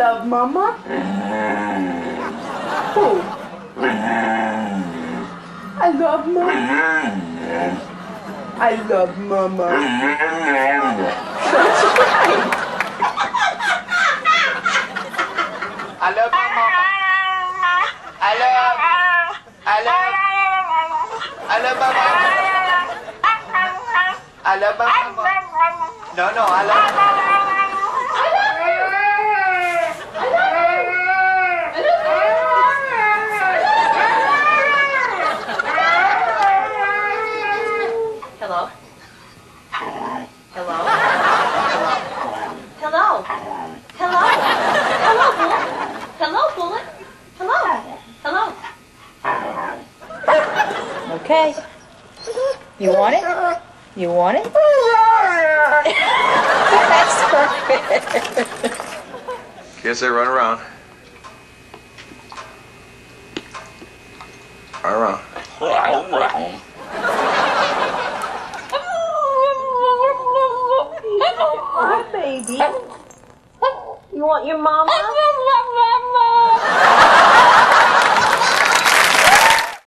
love Mama? Who? I love Mama. I love Mama. That's right. I love my mama. I love my mama. I love my mama. No, I love my mama. Hello? Hello? Hello? Hello? Hello, Bullet? Hello, Bullet? Hello? Hello? Okay. You want it? You want it? That's perfect. Guess they run around. Run around. Hi, baby. You want your mama?